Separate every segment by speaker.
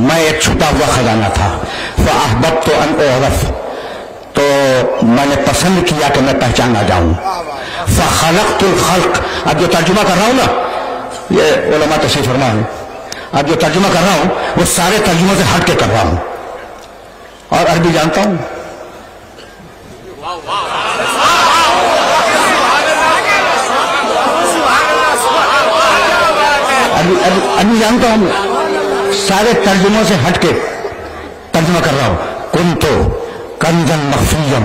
Speaker 1: میں ایک چھپا ہوا خزانہ تھا، فأحببت ان أعرف، تو میں نے پسند کیا کہ میں پہچانا جاؤں، فخلقت الخلق۔ اب جو ترجمہ کر رہا ہوں نا، یہ علماء تشریف فرما ہے، اب جو ترجمہ کر رہا ہوں وہ سارے ترجموں سے ہٹ کے کر رہا ہوں، اور عربی جانتا ہوں، ابھی جانتا ہوں، سارے ترجموں سے ہٹ کے ترجمہ کر رہا ہوں۔ کنتو کنزا مخفیا،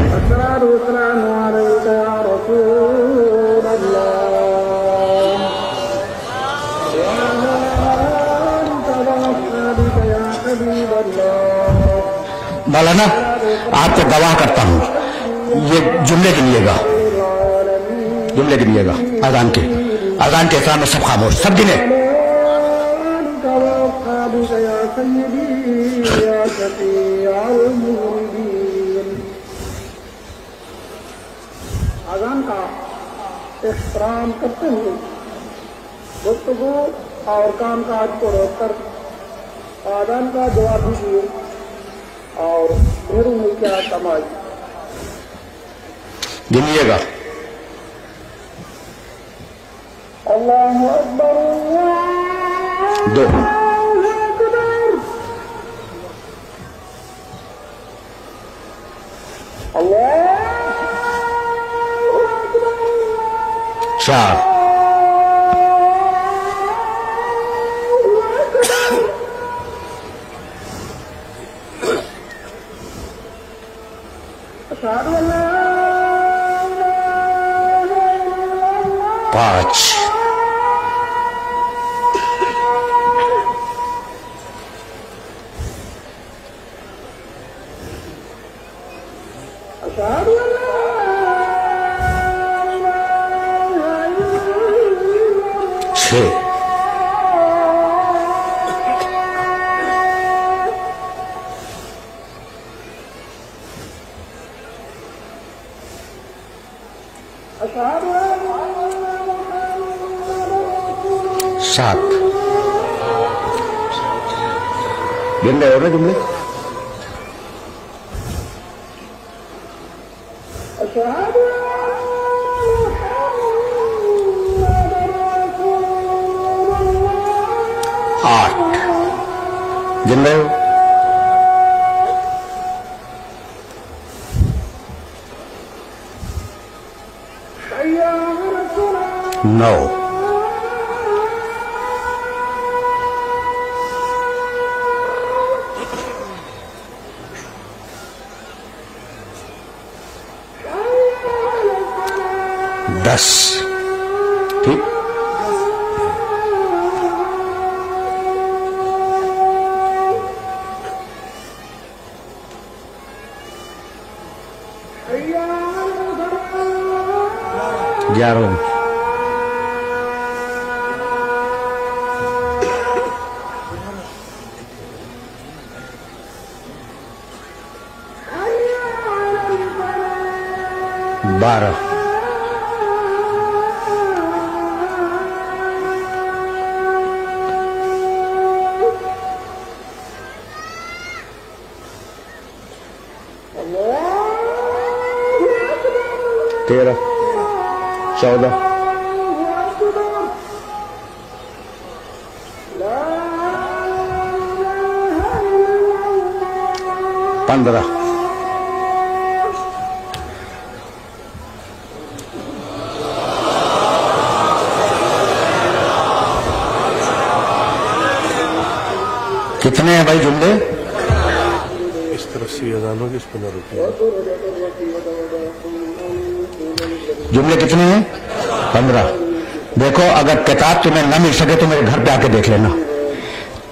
Speaker 1: مولانا آپ کو گواہ کرتا ہوں، یہ جملے گنیے گا، جملے گنیے گا اذان کے احترام میں سب خاموش، سب گنے۔
Speaker 2: اذان کا احترام کرتے ہوئے گفتگو اور کام کاج کو روک کر اذان کا جواب دیجیے اور میرے میں کیا کمائی
Speaker 1: گنیے گا۔
Speaker 2: اللہ اکبر،
Speaker 1: دو، چار، پانچ، چھ، سات، گن رہے ہو نا جملے؟ آٹھ، گن رہے ہو؟ نو، دس، ٹھیک، گیارہ، بارہ، تیرہ، چودہ، پندرہ، کتنے ہیں بھائی جملے؟
Speaker 3: اس طرف سے اذان ہوگی، اس پہ نہ رکیے۔
Speaker 1: جملے کتنے ہیں؟ 15۔ دیکھو اگر کتاب تمہیں نہ مل سکے تو میرے گھر پہ آ کے دیکھ لینا،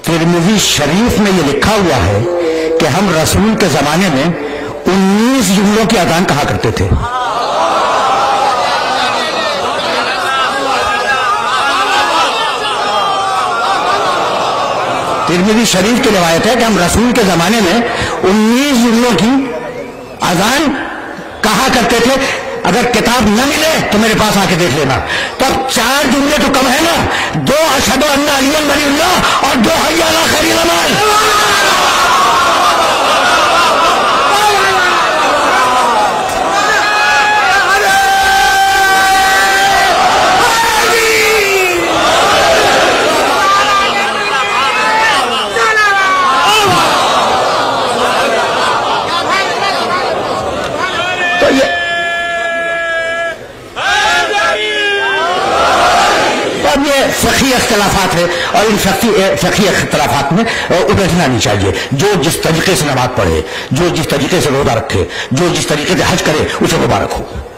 Speaker 1: ترمذی شریف میں یہ لکھا ہوا ہے کہ ہم رسول کے زمانے میں 19 جملوں کی اذان کہا کرتے تھے۔ ترمذی شریف کی روایت ہے کہ ہم رسول کے زمانے میں 19 جملوں کی اذان کہا کرتے تھے۔ اگر کتاب نہ ملے تو میرے پاس آ کے دیکھ لینا۔ تو اب 4 جملے تو کم ہے نا، 2 اشہد ان علی ولی اللہ اور 2 حی علی خیر العمل۔ ہے اور ان فقہی اختلافات میں الجھنا نہیں چاہیے. جو جس طریقے سے نماز پڑھے، جو جس طریقے سے روزہ رکھے، جو جس طریقے سے حج کرے، اسے مبارک ہو.